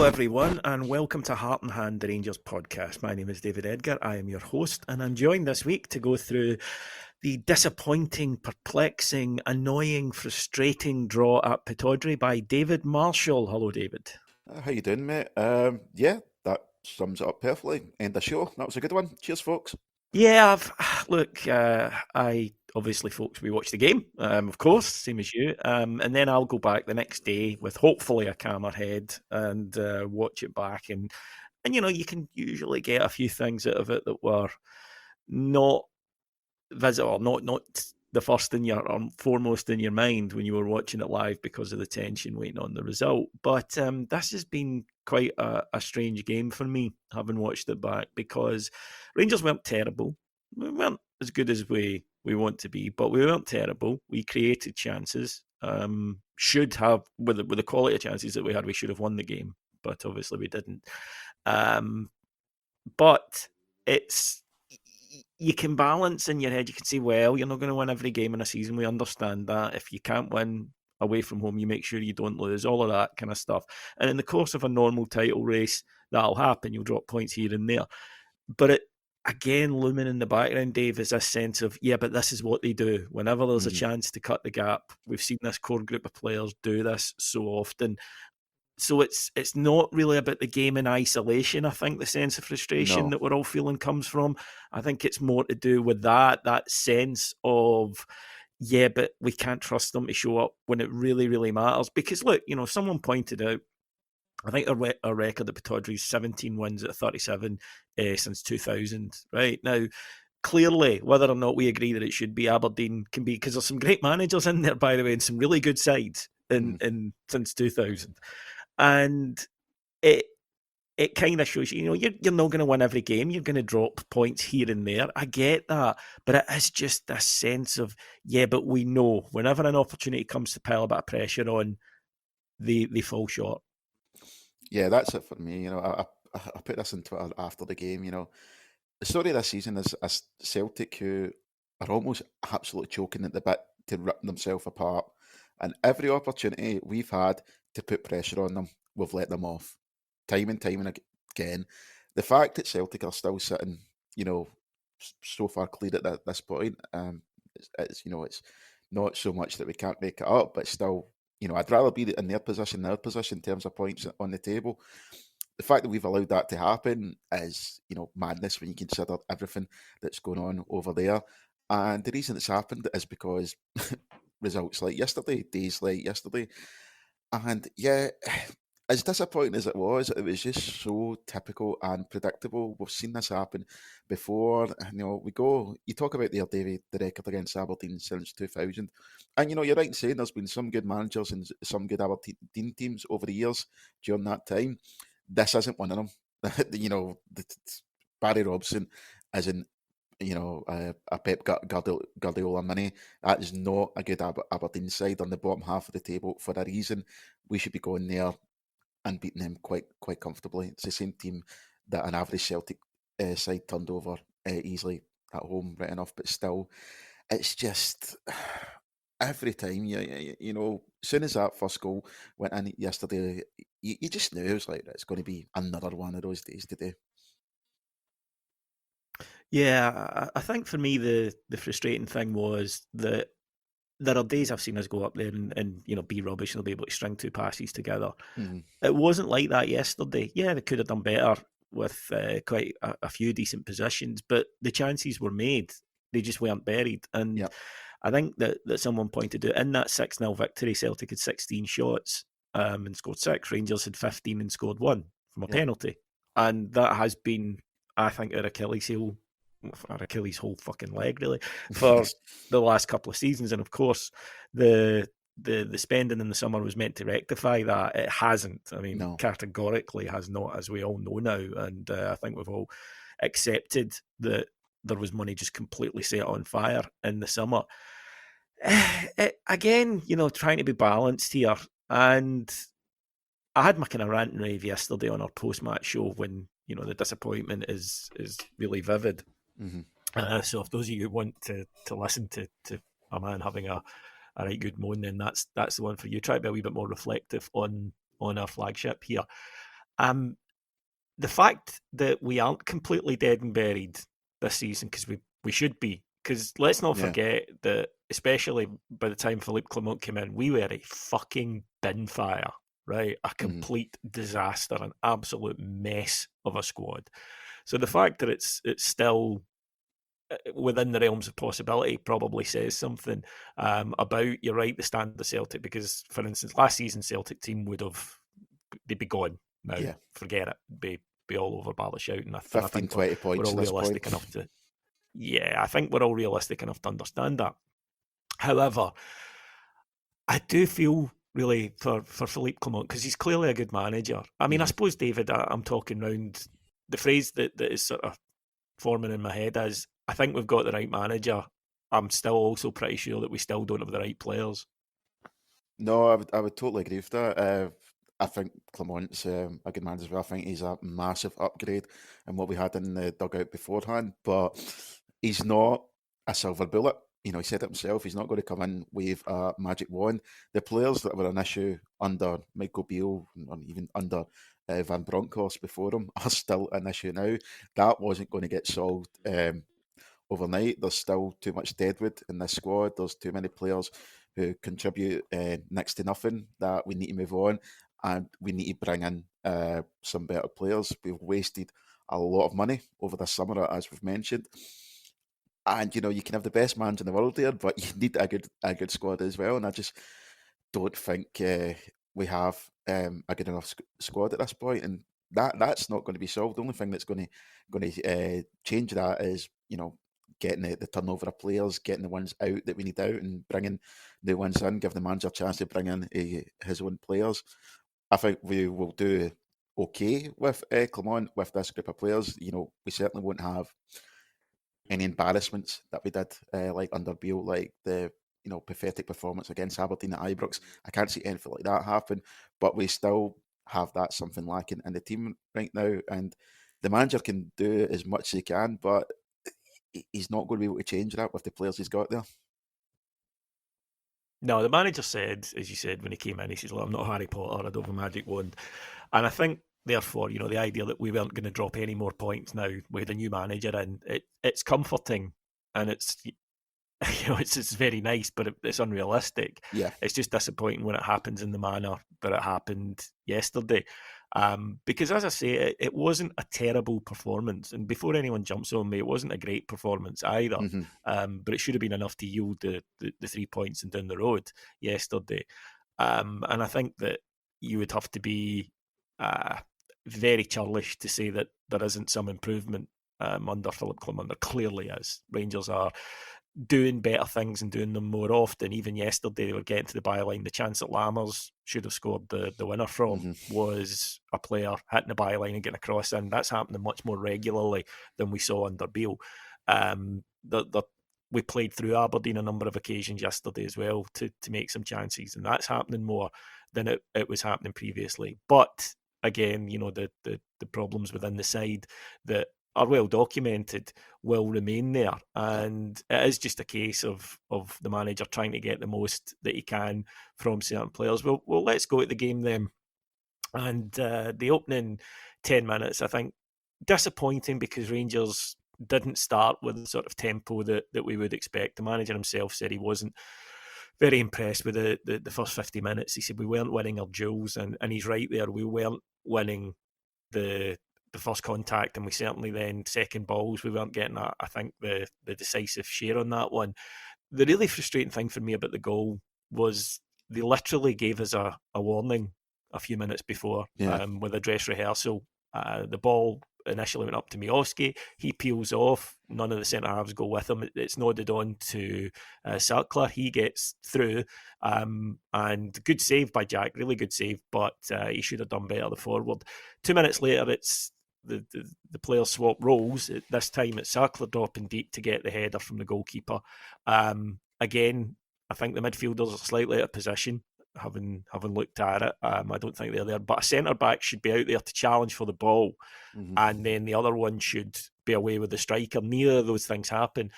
Hello, everyone, and welcome to Heart and Hand, the Rangers podcast. My name is David Edgar. I am your host, and I'm joined this week to go through the disappointing, perplexing, annoying, frustrating draw at Pittodrie by David Marshall. Hello, David. How you doing, mate? Yeah, that sums it up perfectly. End the show. That was a good one. Cheers, folks. Yeah, I obviously, folks, we watched the game, of course, same as you, and then I'll go back the next day with hopefully a calmer head and watch it back, and you can usually get a few things out of it that were not visible, not the first in your or foremost in your mind when you were watching it live because of the tension waiting on the result. But this has been quite a strange game for me, having watched it back, because Rangers weren't terrible. We weren't as good as we want to be, but we weren't terrible. We created chances. Should have, with the quality of chances that we had, we should have won the game, but obviously we didn't. But it's you can balance in your head. You can say, well, you're not going to win every game in a season. We understand that. If you can't win away from home, you make sure you don't lose, all of that kind of stuff. And in the course of a normal title race, that'll happen. You'll drop points here and there. But it, again, looming in the background, Dave, is a sense of, yeah, but this is what they do. Whenever there's a chance to cut the gap, we've seen this core group of players do this so often. So it's not really about the game in isolation. I think the sense of frustration No. that we're all feeling comes from. I think it's more to do with that sense of, yeah, but we can't trust them to show up when it really, really matters. Because look, someone pointed out, I think our record at Pittodrie is 17 wins at 37 since 2000. Right now, clearly, whether or not we agree that it should be, Aberdeen can be, because there's some great managers in there, by the way, and some really good sides in since 2000. And it kind of shows you're not going to win every game. You're going to drop points here and there. I get that, but it is just this sense of, yeah, but we know whenever an opportunity comes to pile a bit of pressure on, they fall short. Yeah, that's it for me. I put this in Twitter after the game. The story of this season is a Celtic who are almost absolutely choking at the bit to rip themselves apart. And every opportunity we've had to put pressure on them, we've let them off. Time and time and again. The fact that Celtic are still sitting, so far clear at this point, it's not so much that we can't make it up, but still, I'd rather be in their position in terms of points on the table. The fact that we've allowed that to happen is, madness when you consider everything that's going on over there. And the reason it's happened is because results like yesterday, days like yesterday. And yeah, as disappointing as it was just so typical and predictable. We've seen this happen before. You talk about there, David, the record against Aberdeen since 2000. And, you're right in saying there's been some good managers and some good Aberdeen teams over the years during that time. This isn't one of them. Barry Robson isn't, a Pep Guardiola mini. That is not a good Aberdeen side on the bottom half of the table for a reason. We should be going there and beating them quite comfortably. It's the same team that an average Celtic side turned over easily at home, right enough, but still, it's just every time as soon as that first goal went in yesterday, you just knew it was like it's going to be another one of those days today. Yeah, I think for me the frustrating thing was that there are days I've seen us go up there and be rubbish and they'll be able to string two passes together. It wasn't like that yesterday. Yeah, they could have done better with quite a few decent positions, but the chances were made. They just weren't buried. And Yep. I think that someone pointed out in that 6-0 victory, Celtic had 16 shots and scored 6. Rangers had 15 and scored 1 from a Yep. penalty. And that has been, I think, our Achilles heel, our Achilles whole fucking leg, really, for the last couple of seasons. And of course, the spending in the summer was meant to rectify that. It hasn't. I mean, No. categorically has not, as we all know now. And I think we've all accepted that there was money just completely set on fire in the summer. Again, trying to be balanced here. And I had my kind of rant and rave yesterday on our post-match show when, the disappointment is really vivid. So if those of you who want to listen to a man having a right good moan, then that's the one for you. Try to be a wee bit more reflective on our flagship here. The fact that we aren't completely dead and buried this season, because we should be, because let's not Yeah. forget that, especially by the time Philippe Clement came in, we were a fucking bin fire, right? A Mhm. complete disaster, an absolute mess of a squad. So the fact that it's still within the realms of possibility probably says something about, you're right, the standard of Celtic, because, for instance, last season's Celtic team they'd be gone now. Yeah. Forget it. Be all over Bala shouting. And I 15, think 20 we're points all at this point. realistic enough to. Yeah, I think we're all realistic enough to understand that. However, I do feel really for Philippe Clement, because he's clearly a good manager. I mean, I Mhm. suppose, David, I'm talking round the phrase that is sort of forming in my head is, I think we've got the right manager. I'm still also pretty sure that we still don't have the right players. No, I would totally agree with that. I think Clement's a good man as well. I think he's a massive upgrade in what we had in the dugout beforehand, but he's not a silver bullet. You know, he said it himself. He's not going to come in with a magic wand. The players that were an issue under Michael Beale and even under Van Bronckhorst before him are still an issue now. That wasn't going to get solved overnight. There's still too much deadwood in this squad. There's too many players who contribute next to nothing that we need to move on, and we need to bring in some better players. We've wasted a lot of money over the summer, as we've mentioned. And you know, you can have the best mans in the world there, but you need a good squad as well. And I just don't think we have a good enough squad at this point, and that's not going to be solved. The only thing that's going to change that is, you know, getting the turnover of players, getting the ones out that we need out, and bringing new ones in, give the manager a chance to bring in his own players. I think we will do okay with Clement with this group of players. You know, we certainly won't have any embarrassments that we did, like under Beale, like the pathetic performance against Aberdeen at Ibrox. I can't see anything like that happen, but we still have that something lacking in the team right now, and the manager can do as much as he can, but he's not going to be able to change that with the players he's got there. No, the manager said, as you said, when he came in, he says, "Look, I'm not Harry Potter. I don't have a magic wand." And I think, therefore, the idea that we weren't going to drop any more points now with a new manager in, it's comforting, and it's it's very nice, but it's unrealistic. Yeah. It's just disappointing when it happens in the manner that it happened yesterday. Because, as I say, it wasn't a terrible performance, and before anyone jumps on me, it wasn't a great performance either. Hmm. But it should have been enough to yield the 3 points and down the road yesterday. And I think that you would have to be uh, very churlish to say that there isn't some improvement under Philip Clement. There clearly is. Rangers are doing better things and doing them more often. Even yesterday, they were getting to the byline. The chance that Lammers should have scored the winner from Hmm. was a player hitting the byline and getting a cross in. That's happening much more regularly than we saw under Beale. We played through Aberdeen a number of occasions yesterday as well to make some chances, and that's happening more than it was happening previously. But again, the problems within the side that are well documented will remain there, Yeah. and it is just a case of the manager trying to get the most that he can from certain players. Well, let's go at the game then. And the opening 10 minutes, I think, disappointing because Rangers didn't start with the sort of tempo that we would expect. The manager himself said he wasn't very impressed with the first 50 minutes. He said we weren't winning our duels, and he's right there. We weren't winning the first contact, and we certainly then second balls we weren't getting I think the decisive share on that one. The really frustrating thing for me about the goal was they literally gave us a warning a few minutes before Yeah. with a dress rehearsal. The ball initially went up to Miovski. He peels off. None of the centre halves go with him. It's nodded on to Sackler. He gets through. And good save by Jack. Really good save, but he should have done better the forward. 2 minutes later, it's the players swap roles. This time it's Sackler dropping deep to get the header from the goalkeeper. Again, I think the midfielders are slightly out of position, having looked at it. I don't think they're there, but a centre back should be out there to challenge for the ball, Hmm. and then the other one should be away with the striker. Neither of those things happen,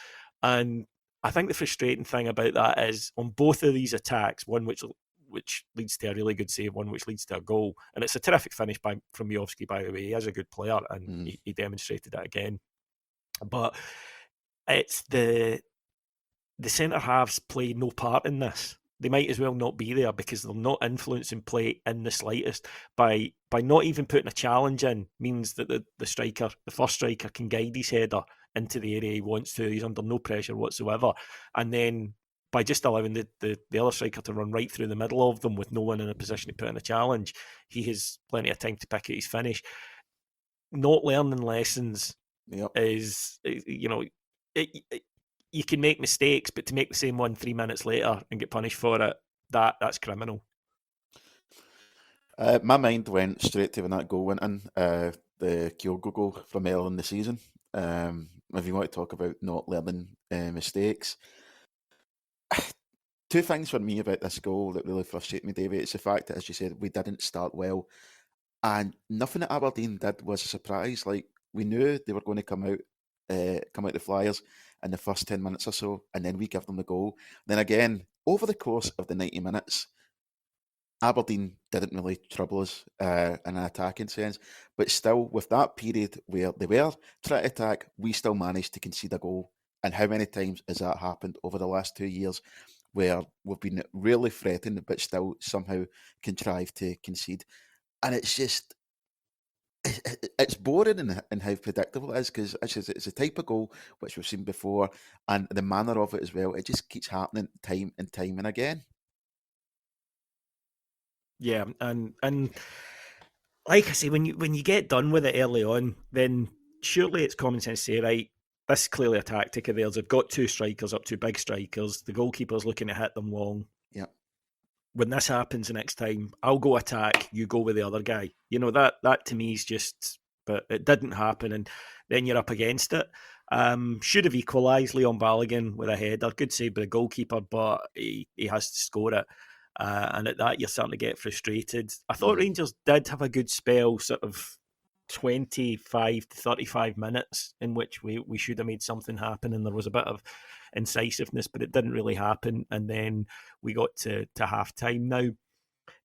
and I think the frustrating thing about that is on both of these attacks, one which leads to a really good save, one which leads to a goal. And it's a terrific finish from Miovski, by the way. He is a good player, and he demonstrated it again. But it's the centre halves play no part in this. They might as well not be there because they're not influencing play in the slightest. By not even putting a challenge in means that the striker, the first striker, can guide his header into the area he wants to. He's under no pressure whatsoever. And then by just allowing the other striker to run right through the middle of them with no one in a position to put in a challenge, he has plenty of time to pick out his finish. Not learning lessons is, you can make mistakes, but to make the same one 3 minutes later and get punished for it, that's criminal. My mind went straight to when that goal went in, the Kyogo goal from earlier in the season. If you want to talk about not learning mistakes, two things for me about this goal that really frustrate me, David. It's the fact that, as you said, we didn't start well, and nothing that Aberdeen did was a surprise. Like, we knew they were going to come out the Flyers in the first 10 minutes or so, and then we give them the goal. Then again, over the course of the 90 minutes, Aberdeen didn't really trouble us in an attacking sense, but still, with that period where they were trying to attack, we still managed to concede a goal. And how many times has that happened over the last 2 years, where we've been really threatened, but still somehow contrived to concede? And it's just, it's boring in how predictable it is, because it's a type of goal which we've seen before, and the manner of it as well. It just keeps happening time and time and again. Yeah, and like I say, when you get done with it early on, then surely it's common sense to say, right, this is clearly a tactic of theirs. They've got two strikers up, two big strikers. The goalkeeper's looking to hit them long. Yeah. When this happens the next time, I'll go attack, you go with the other guy. That to me is just, but it didn't happen, and then you're up against it. Should have equalised, Leon Balogun with a header. Good save by the goalkeeper, but he has to score it. And at that, you're starting to get frustrated. I thought Rangers did have a good spell, sort of 25 to 35 minutes, in which we should have made something happen, and there was a bit of incisiveness, but it didn't really happen. And then we got to half time. Now,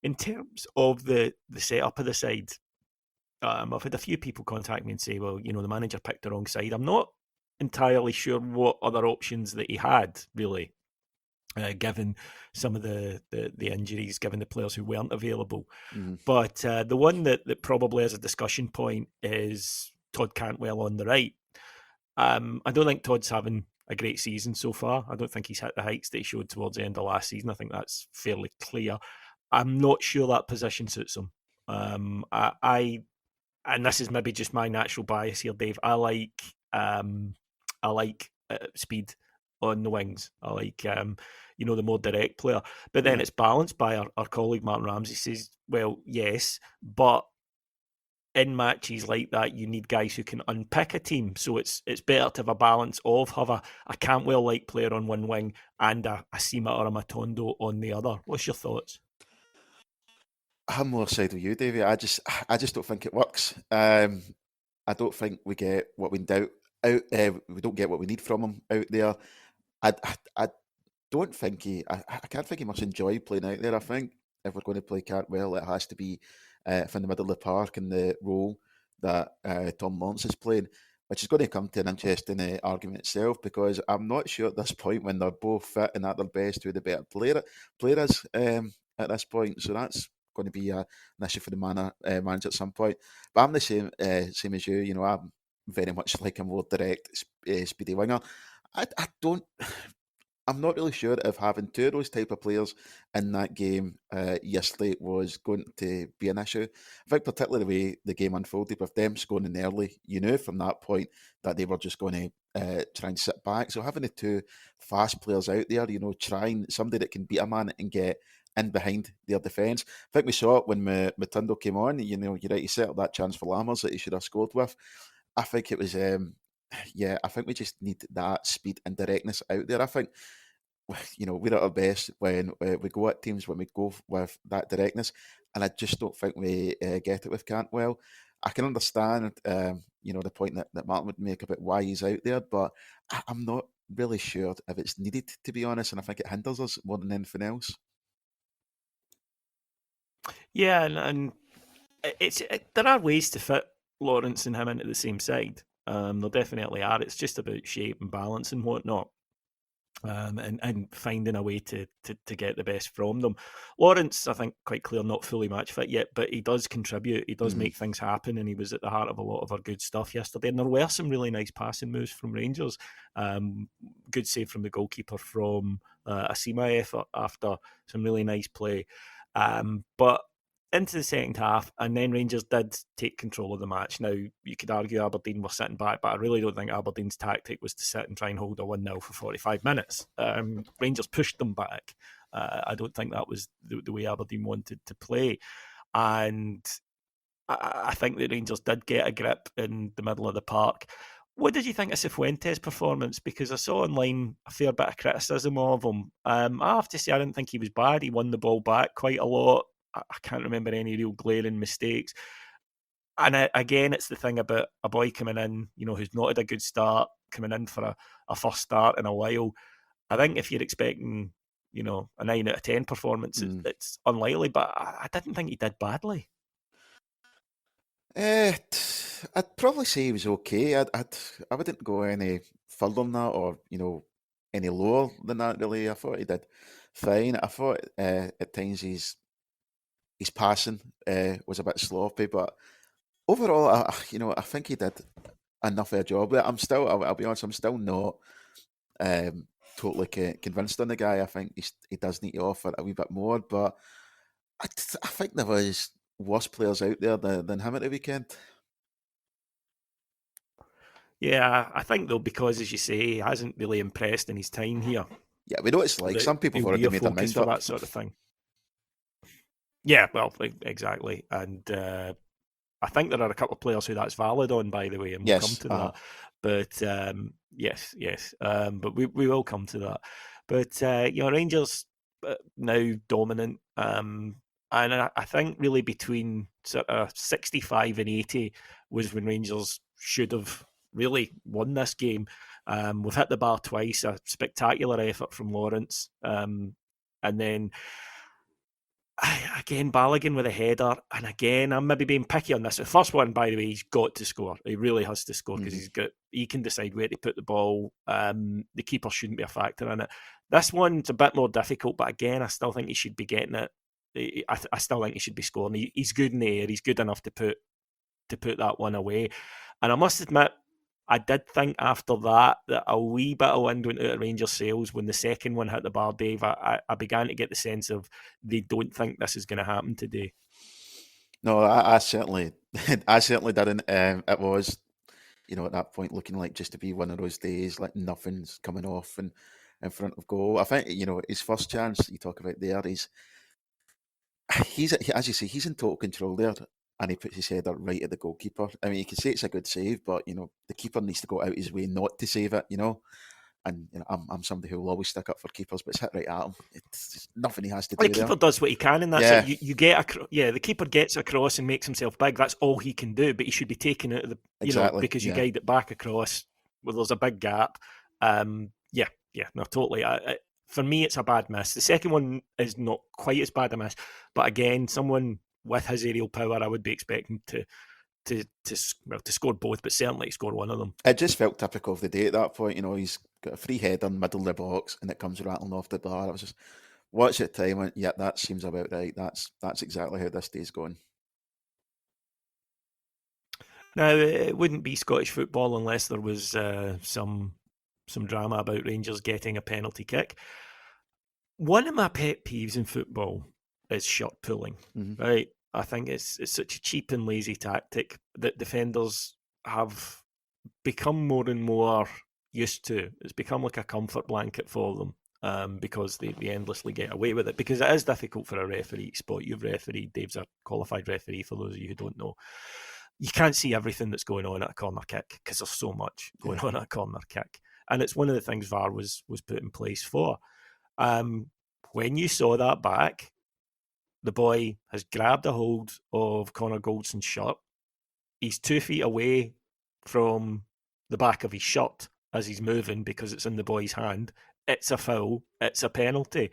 in terms of the setup of the side, I've had a few people contact me and say, well, the manager picked the wrong side. I'm not entirely sure what other options that he had, really. Given some of the injuries, given the players who weren't available. But the one that probably is a discussion point is Todd Cantwell on the right. I don't think Todd's having a great season so far. I don't think he's hit the heights that he showed towards the end of last season. I think that's fairly clear. I'm not sure that position suits him. I and this is maybe just my natural bias here, Dave. I like speed on the wings. I like the more direct player. But then it's balanced by our colleague Martin Ramsey says, well, yes, but in matches like that, you need guys who can unpick a team. So it's better to have a balance of have a Cantwell-like player on one wing and a Sima or a Matondo on the other. What's your thoughts? I'm more side with you, Davey. I just don't think it works. I don't think we get what we doubt out. We don't get what we need from him out there. I don't think I can't think he must enjoy playing out there. I think if we're going to play Cantwell, it has to be from the middle of the park in the role that Tom Lawrence is playing, which is going to come to an interesting argument itself, because I'm not sure at this point, when they're both fit and at their best, who the better player is at this point. So that's going to be an issue for the manager at some point. But I'm the same as you. I'm very much like a more direct, speedy winger. I don't. I'm not really sure if having two of those type of players in that game yesterday was going to be an issue. I think particularly the way the game unfolded with them scoring in early, you knew from that point that they were just going to try and sit back. So having the two fast players out there, trying somebody that can beat a man and get in behind their defence. I think we saw it when Matondo came on. You're right, he set up that chance for Lammers that he should have scored with. I think it was, I think we just need that speed and directness out there. I think we're at our best when we go at teams, when we go with that directness, and I just don't think we get it with Cantwell. I can understand, the point that Martin would make about why he's out there, but I'm not really sure if it's needed, to be honest, and I think it hinders us more than anything else. Yeah, and there are ways to fit Lawrence and him into the same side. There definitely are. It's just about shape and balance and whatnot. And finding a way to get the best from them. Lawrence, I think, quite clear, not fully match fit yet, but he does contribute. He does Mm. make things happen, and he was at the heart of a lot of our good stuff yesterday. And there were some really nice passing moves from Rangers. Good save from the goalkeeper from a Sima effort after some really nice play. But into the second half, and then Rangers did take control of the match. Now, you could argue Aberdeen were sitting back, but I really don't think Aberdeen's tactic was to sit and try and hold a 1-0 for 45 minutes. Rangers pushed them back. I don't think that was the way Aberdeen wanted to play. And I think the Rangers did get a grip in the middle of the park. What did you think of Cifuentes' performance? Because I saw online a fair bit of criticism of him. I have to say, I didn't think he was bad. He won the ball back quite a lot. I can't remember any real glaring mistakes. And again, it's the thing about a boy coming in, who's not had a good start, coming in for a first start in a while. I think if you're expecting, a 9 out of 10 performance, Mm. it's unlikely, but I didn't think he did badly. I'd probably say he was okay. I wouldn't go any further than that, or any lower than that. Really, I thought he did fine. I thought at times his passing was a bit sloppy, but overall, I think he did enough of a job. But I'll be honest, I'm still not totally convinced on the guy. I think he does need to offer a wee bit more, but I think there was worse players out there than him at the weekend. Yeah, I think though, because as you say, he hasn't really impressed in his time here, Yeah, we know what it's like. that Some people have he'll be already a made their focus mind for up. that sort of thing. Yeah, well, exactly. And I think there are a couple of players who that's valid on, by the way, and we'll come Yes, to that. But yes, yes. But we will come to that. But Rangers now dominant, and I think really between sort of 65 and 80 was when Rangers should have really won this game. We've hit the bar twice, a spectacular effort from Lawrence, and then again, Balogun with a header, and again, I'm maybe being picky on this. The first one, by the way, he's got to score. He really has to score because hmm he can decide where to put the ball. The keeper shouldn't be a factor in it. This one's a bit more difficult, but again, I still think he should be getting it. I still think he should be scoring. He's good in the air. He's good enough to put that one away. And I must admit, I did think after that a wee bit of wind went out of Rangers' sails when the second one hit the bar, Dave. I began to get the sense of they don't think this is going to happen today. No, I certainly, I certainly didn't. It was, at that point looking like just to be one of those days, like nothing's coming off and in front of goal. I think his first chance you talk about there, as you say, he's in total control there, and he puts his header right at the goalkeeper. I mean, you can say it's a good save, but the keeper needs to go out his way not to save it. And I'm somebody who will always stick up for keepers, but it's hit right at him. It's nothing he has to The do there. keeper does what he can, and that's it. Yeah, You get the keeper gets across and makes himself big. That's all he can do. But he should be taking it, exactly. because you Yeah. guide it back across where there's a big gap. Yeah, yeah, no, totally. For me, it's a bad miss. The second one is not quite as bad a miss, but again, someone with his aerial power, I would be expecting to score both, but certainly score one of them. It just felt typical of the day at that point. He's got a free header in the middle of the box and it comes rattling off the bar. I was just watch it time. Went, yeah, that seems about right. That's exactly how this day's going. Now, it wouldn't be Scottish football unless there was some drama about Rangers getting a penalty kick. One of my pet peeves in football is shot pulling. hmm Right, I think it's such a cheap and lazy tactic that defenders have become more and more used to. It's become like a comfort blanket for them. Because they endlessly get away with it. Because it is difficult for a referee to spot. You've refereed, Dave's a qualified referee for those of you who don't know. You can't see everything that's going on at a corner kick because there's so much going Yeah. on at a corner kick. And it's one of the things VAR was put in place for. Um, when you saw that back, the boy has grabbed a hold of Connor Goldson's shirt. He's 2 feet away from the back of his shirt as he's moving because it's in the boy's hand. It's a foul. It's a penalty.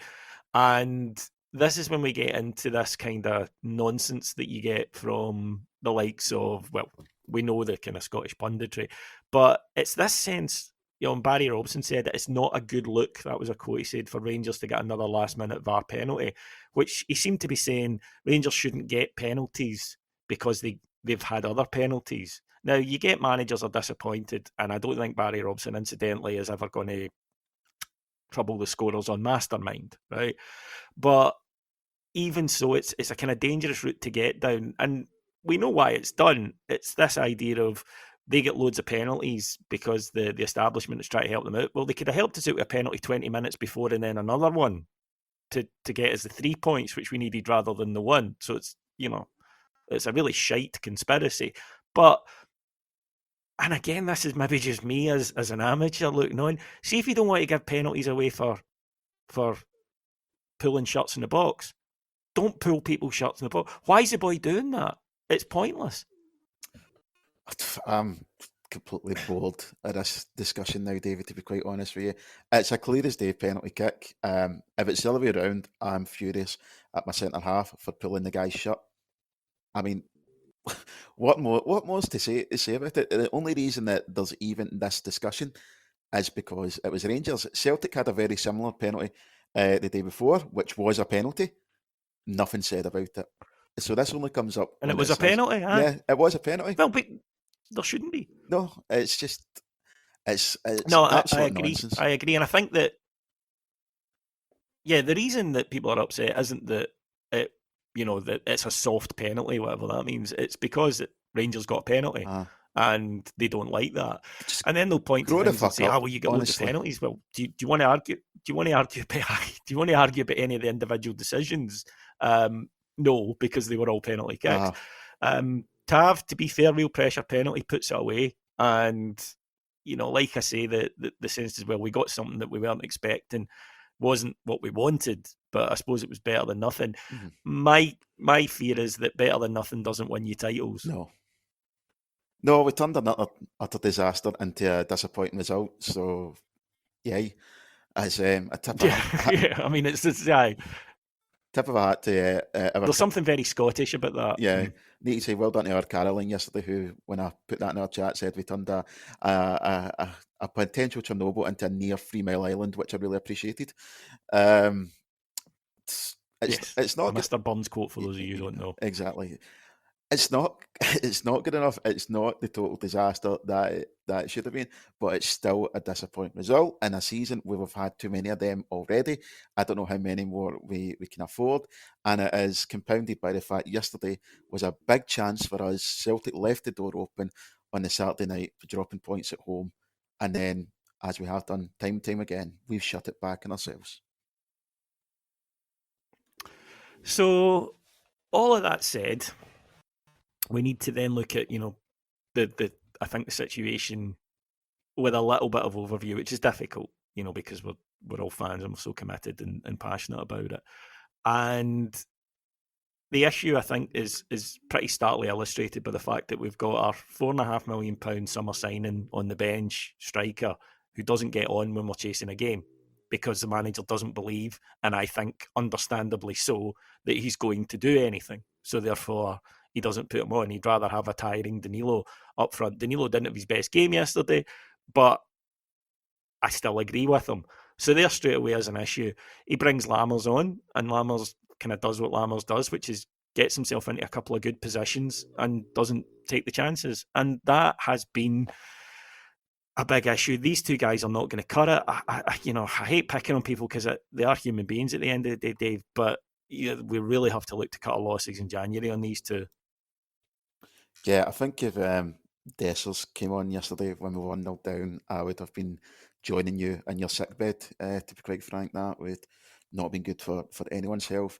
And this is when we get into this kind of nonsense that you get from the likes of, well, we know the kind of Scottish punditry, but it's this sense, and Barry Robson said that it's not a good look. That was a quote he said, for Rangers to get another last minute VAR penalty, which he seemed to be saying Rangers shouldn't get penalties because they've had other penalties. Now, you get managers are disappointed, and I don't think Barry Robson, incidentally, is ever going to trouble the scorers on Mastermind, right? But even so, it's a kind of dangerous route to get down, and we know why it's done. It's this idea of they get loads of penalties because the establishment is trying to help them out. Well, they could have helped us out with a penalty 20 minutes before and then another one to get us the 3 points which we needed rather than the one. So it's a really shite conspiracy. But and again, this is maybe just me as an amateur looking on. See if you don't want to give penalties away for pulling shots in the box. Don't pull people's shirts in the box. Why is the boy doing that? It's pointless. I'm completely bored of this discussion now, David, to be quite honest with you. It's a clear as day penalty kick. If it's the other way around, I'm furious at my centre half for pulling the guy's shirt. I mean, what more is to say about it? The only reason that there's even this discussion is because it was Rangers. Celtic had a very similar penalty the day before, which was a penalty. Nothing said about it. So this only comes up And when it was a says, penalty, huh? yeah, it was a penalty. Well, but there shouldn't be. No, it's just it's No, I absolute agree. nonsense. I agree. And I think that, yeah, the reason that people are upset isn't that that it's a soft penalty, whatever that means. It's because Rangers got a penalty and they don't like that. Just And then they'll point to grow the things and fuck say, up, well, you get loads of honestly. penalties. Well, do you want to argue? Do you want to argue about? Do you want to argue about any of the individual decisions? No, because they were all penalty kicks. Tav, to be fair, real pressure penalty puts it away, and like I say, the sense is, well, we got something that we weren't expecting. Wasn't what we wanted, but I suppose it was better than nothing. Mm-hmm. My fear is that better than nothing doesn't win you titles. No, we turned another utter disaster into a disappointing result. So, yeah, as a tip of Yeah, I mean, it's yeah. Tip of a hat to There's something very Scottish about that. Yeah, need to say well done to our Caroline yesterday, who, when I put that in our chat, said we turned a potential Chernobyl into a near 3 Mile Island, which I really appreciated. It's a not good. Mr. Burns quote for those of you who don't know. Exactly. It's not it's not good enough. It's not the total disaster that it should have been, but it's still a disappointing result in a season where we've had too many of them already. I don't know how many more we can afford, and it is compounded by the fact yesterday was a big chance for us. Celtic left the door open on the Saturday night for dropping points at home, and then, as we have done time and time again, we've shut it back on ourselves. So, all of that said, we need to then look at the I think the situation with a little bit of overview, which is difficult, because we're all fans and we're so committed and passionate about it. And the issue, I think, is pretty starkly illustrated by the fact that we've got our £4.5 million summer signing on the bench striker who doesn't get on when we're chasing a game because the manager doesn't believe, and I think understandably so, that he's going to do anything. So therefore, he doesn't put him on. He'd rather have a tiring Danilo up front. Danilo didn't have his best game yesterday, but I still agree with him. So there straight away is an issue. He brings Lammers on, and Lammers kind of does what Lammers does, which is gets himself into a couple of good positions and doesn't take the chances. And that has been a big issue. These two guys are not going to cut it. I hate picking on people because they are human beings at the end of the day, Dave. But we really have to look to cut our losses in January on these two. Yeah, I think if Dessers came on yesterday when we were 1-0 down, I would have been joining you in your sick bed, to be quite frank. That would not been good for anyone's health.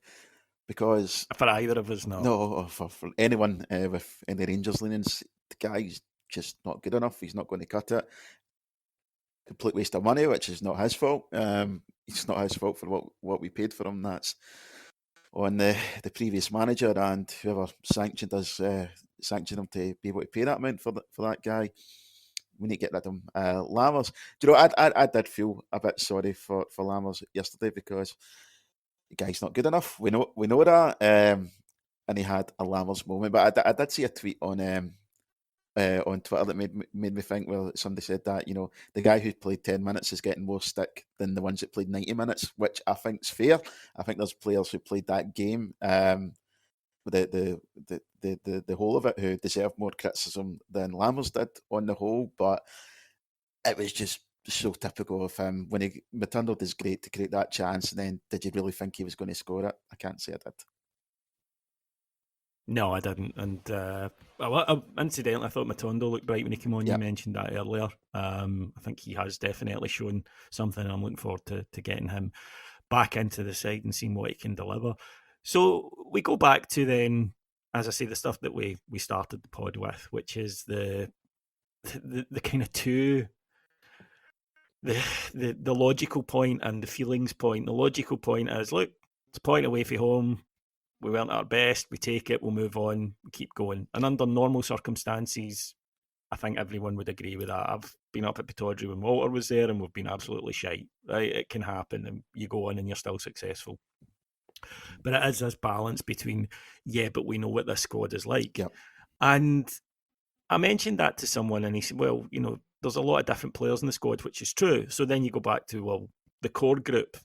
Because for either of us, no, for anyone with any Rangers leanings, the guy's just not good enough. He's not going to cut it. Complete waste of money, which is not his fault. It's not his fault for what we paid for him. That's on the previous manager and whoever sanctioned us, sanctioned him to be able to pay that amount for that guy. We need to get rid of him. Lammers, do you know? I did feel a bit sorry for Lammers yesterday because the guy's not good enough. We know that. And he had a Lammers moment. But I did see a tweet on Twitter that made me think. Well, somebody said that the guy who played 10 minutes is getting more stick than the ones that played 90 minutes, which I think's fair. I think there's players who played that game, the whole of it, who deserve more criticism than Lammers did on the whole. But it was just so typical of him. When Matundo does great to create that chance, and then did you really think he was going to score it? I can't say I did. No, I didn't. And incidentally, I thought Matondo looked bright when he came on. You Yep. mentioned that earlier. I think he has definitely shown something. I'm looking forward to getting him back into the side and seeing what he can deliver. So we go back to then, as I say, the stuff that we started the pod with, which is the kind of two, the logical point and the feelings point. The logical point is, look, it's a point away from home. We weren't at our best. We take it. We'll move on. We keep going. And under normal circumstances, I think everyone would agree with that. I've been up at Pittodrie when Walter was there, and we've been absolutely shite. Right? It can happen, and you go on, and you're still successful. But it is this balance between, yeah, but we know what this squad is like. Yep. And I mentioned that to someone, and he said, well, there's a lot of different players in the squad, which is true. So then you go back to, well, the core group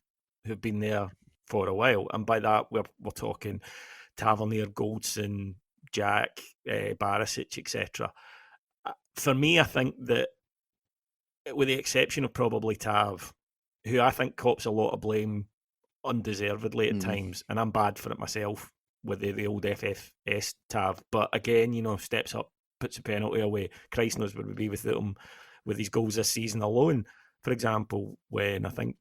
who've been there for a while. And by that, we're talking Tavernier, Goldson, Jack, Barisic, etc. For me, I think that, with the exception of probably Tav, who I think cops a lot of blame undeservedly at times, and I'm bad for it myself with the old FFS Tav, but again, steps up, puts a penalty away. Christ knows where we'd be with him with his goals this season alone, for example, when I think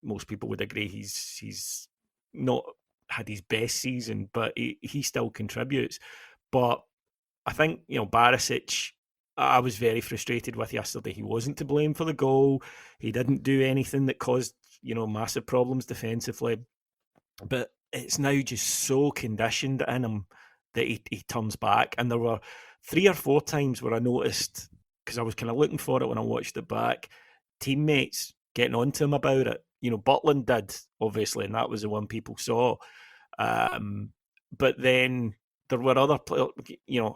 most people would agree he's not had his best season, but he still contributes. But I think Barisic, I was very frustrated with yesterday. He wasn't to blame for the goal. He didn't do anything that caused massive problems defensively. But it's now just so conditioned in him that he turns back. And there were 3 or 4 times where I noticed, because I was kind of looking for it when I watched it back, teammates getting on to him about it. Butland did, obviously, and that was the one people saw. But then there were other players,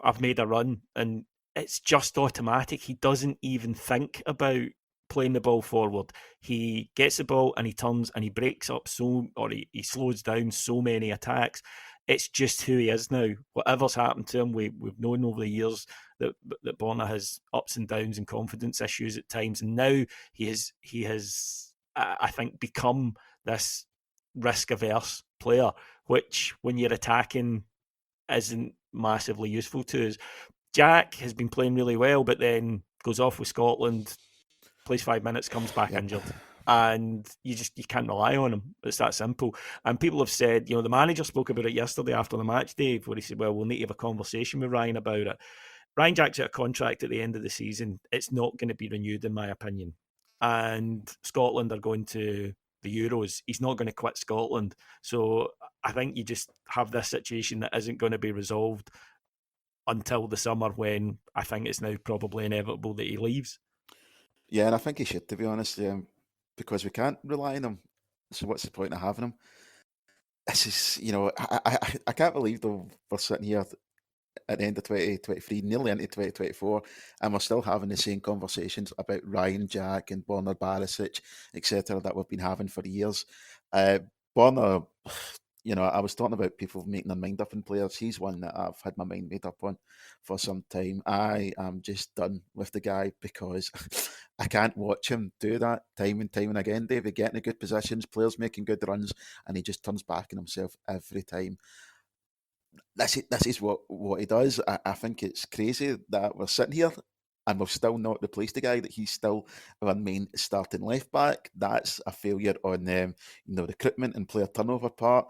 I've made a run, and it's just automatic. He doesn't even think about playing the ball forward. He gets the ball and he turns and he breaks up he slows down so many attacks. It's just who he is now. Whatever's happened to him, we've known over the years that Borna has ups and downs and confidence issues at times, and now he has I think become this risk averse player, which when you're attacking isn't massively useful to us. Jack has been playing really well, but then goes off with Scotland, plays 5 minutes, comes back injured. And you can't rely on him. It's that simple. And people have said, the manager spoke about it yesterday after the match, Dave, where he said, well, we'll need to have a conversation with Ryan about it. Ryan Jack's out of contract at the end of the season. It's not going to be renewed, in my opinion. And Scotland are going to the Euros. He's not going to quit Scotland. So I think you just have this situation that isn't going to be resolved until the summer, when I think it's now probably inevitable that he leaves. Yeah, and I think he should, to be honest, because we can't rely on him. So what's the point of having him? This is, I can't believe though we're sitting here at the end of 2023, nearly into 2024, and we're still having the same conversations about Ryan Jack and Borna Barisic, etc., that we've been having for years. Borna, I was talking about people making their mind up on players. He's one that I've had my mind made up on for some time. I am just done with the guy because I can't watch him do that time and time and again, David, getting in good positions, players making good runs, and he just turns back on himself every time. This is what he does. I think it's crazy that we're sitting here and we've still not replaced the guy, that he's still our main starting left back. That's a failure on recruitment and player turnover part.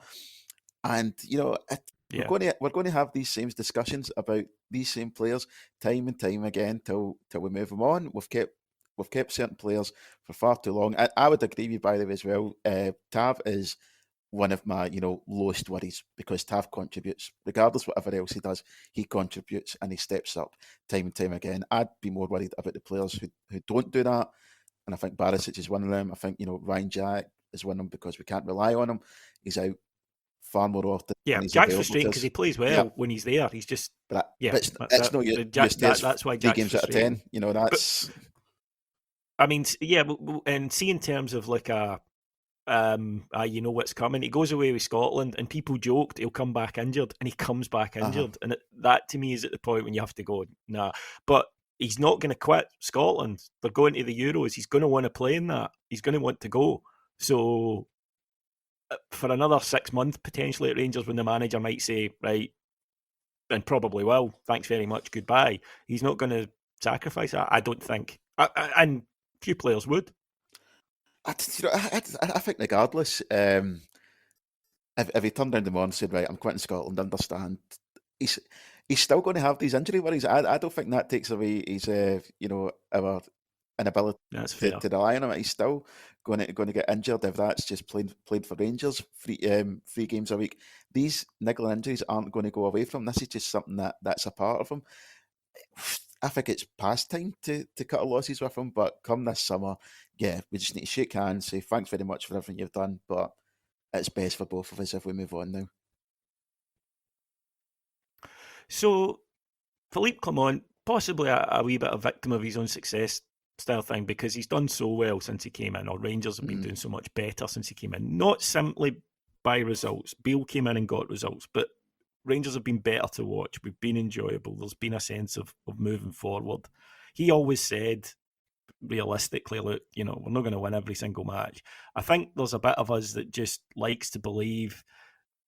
And we're going to have these same discussions about these same players time and time again till we move them on. We've kept certain players for far too long. I would agree with you, by the way, as well. Tav is one of my, lowest worries, because Tav contributes. Regardless whatever else he does, he contributes and he steps up time and time again. I'd be more worried about the players who don't do that. And I think Barisic is one of them. I think, Ryan Jack, is winning because we can't rely on him. He's out far more often Yeah, than he's Jack's available to frustrating because us. he plays Yeah, well when he's there. He's just but it's not Jack, used to his that's why 3 Jack's games out of 10. frustrating. You know, But that's I mean, yeah, and see in terms of like you know what's coming. He goes away with Scotland, and people joked he'll come back injured, and he comes back uh-huh. injured, and that to me is at the point when you have to go, nah. But he's not going to quit Scotland. They're going to the Euros. He's going to want to play in that. He's going to want to go. So for another 6 months potentially at Rangers, when the manager might say, right, and probably will, thanks very much, goodbye. He's not going to sacrifice that. I don't think, and few players would. I think regardless, if he turned around the morning and said, right, I'm quitting Scotland, understand, he's he's still going to have these injury worries. I don't think that takes away his our inability That's fair. to rely on him. He's still going to get injured if that's just played for Rangers 3 games a week. These niggling injuries aren't going to go away from him. This is just something that's a part of him. I think it's past time to cut our losses with him, but come this summer, yeah, we just need to shake hands, say thanks very much for everything you've done, but it's best for both of us if we move on now. So Philippe Clement, possibly a wee bit a victim of his own success style thing, because he's done so well since he came in, or Rangers have been doing so much better since he came in. Not simply by results. Beale came in and got results, but Rangers have been better to watch. We've been enjoyable. There's been a sense of moving forward. He always said, realistically, look, we're not going to win every single match. I think there's a bit of us that just likes to believe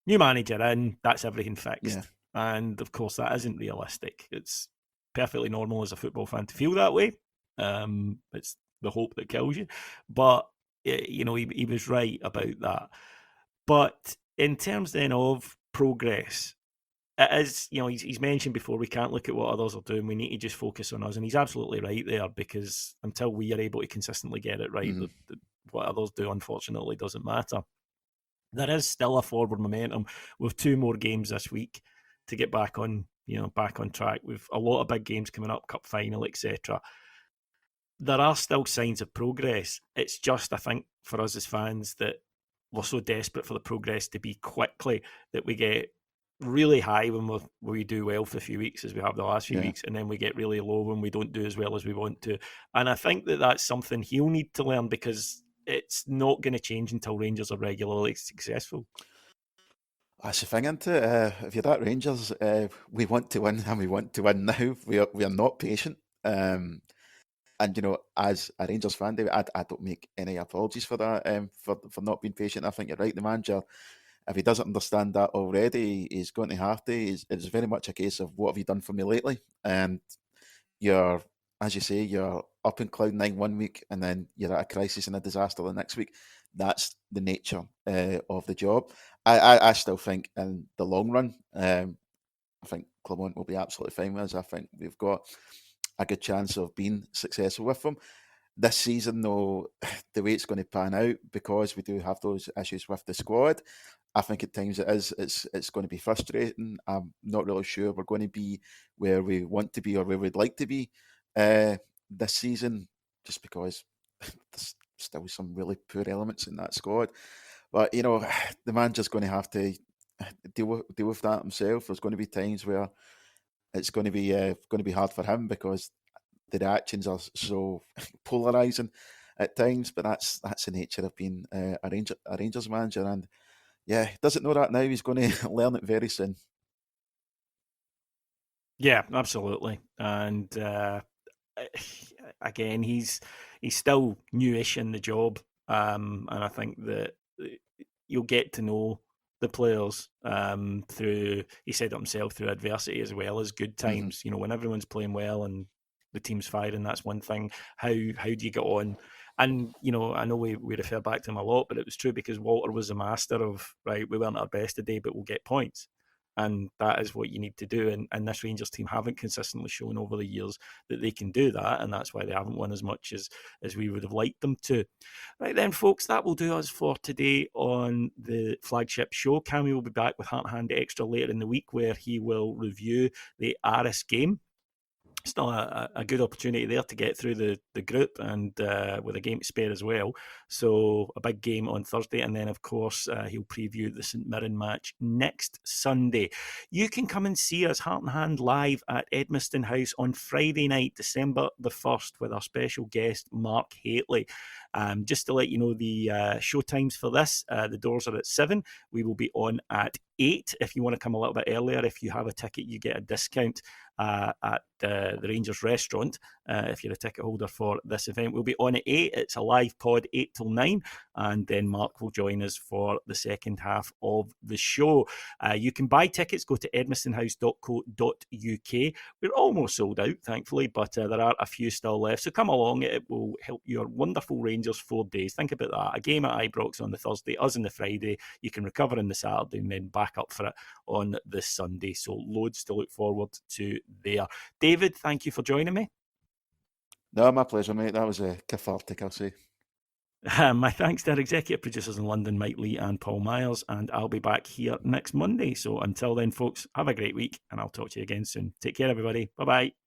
new manager in, that's everything fixed. Yeah. And of course, that isn't realistic. It's perfectly normal as a football fan to feel that way. It's the hope that kills you. But, he was right about that. But in terms then of progress, it is, he's mentioned before, we can't look at what others are doing. We need to just focus on us. And he's absolutely right there, because until we are able to consistently get it right, what others do, unfortunately, doesn't matter. There is still a forward momentum with 2 more games this week to get back on track. With a lot of big games coming up, cup final, etc. There are still signs of progress. It's just, I think, for us as fans, that we're so desperate for the progress to be quickly that we get really high when we do well for a few weeks, as we have the last few weeks, and then we get really low when we don't do as well as we want to. And I think that's something he'll need to learn, because it's not going to change until Rangers are regularly successful. That's the thing, isn't it? If you're at Rangers, we want to win, and we want to win now. We are not patient. And as a Rangers fan, David, I don't make any apologies for that. For not being patient, I think you're right. The manager, if he doesn't understand that already, he's going to have to. It's very much a case of, what have you done for me lately? And you're, as you say, you're up in cloud 9 1 week, and then you're at a crisis and a disaster the next week. That's the nature of the job. I still think in the long run, I think Clement will be absolutely fine with us. I think we've got a good chance of being successful with them. This season, though, the way it's going to pan out, because we do have those issues with the squad, I think at times it's going to be frustrating. I'm not really sure we're going to be where we want to be or where we'd like to be this season, just because there's still some really poor elements in that squad. But the manager's going to have to deal with that himself. There's going to be times where it's going to be hard for him, because the reactions are so polarizing at times. But that's the nature of being a Rangers manager, and yeah, he doesn't know that now. He's going to learn it very soon. Yeah, absolutely. And again, he's still newish in the job, and I think that you'll get to know the players through. He said it himself, through adversity as well as good times. When everyone's playing well and the team's firing, that's one thing. How do you get on? And I know we refer back to him a lot, but it was true, because Walter was a master of, right, we weren't at our best today, but we'll get points. And that is what you need to do. And this Rangers team haven't consistently shown over the years that they can do that. And that's why they haven't won as much as we would have liked them to. Right then, folks, that will do us for today on the flagship show. Cammy will be back with Heart Hand Extra later in the week, where he will review the Aris game. still a good opportunity there to get through the group, and with a game to spare as well. So a big game on Thursday, and then of course he'll preview the St Mirren match next Sunday. You can come and see us Heart and Hand live at Edmiston House on Friday night, December the 1st, with our special guest Mark Haitley. Just to let you know the show times for this, the doors are at 7. We will be on at 8. If you want to come a little bit earlier, if you have a ticket, you get a discount at the Rangers restaurant if you're a ticket holder for this event. We'll be on at 8. It's a live pod, 8 till 9, and then Mark will join us for the second half of the show. You can buy tickets, go to edmistonhouse.co.uk. We're almost sold out, thankfully, but there are a few still left, so come along. It will help your wonderful Rangers 4 days. Think about that. A game at Ibrox on the Thursday, us on the Friday. You can recover on the Saturday and then back up for it on the Sunday. So loads to look forward to there. David, thank you for joining me. No, my pleasure, mate. That was cathartic, I'll say. My thanks to our executive producers in London, Mike Lee and Paul Myers, and I'll be back here next Monday. So until then, folks, have a great week, and I'll talk to you again soon. Take care, everybody. Bye-bye.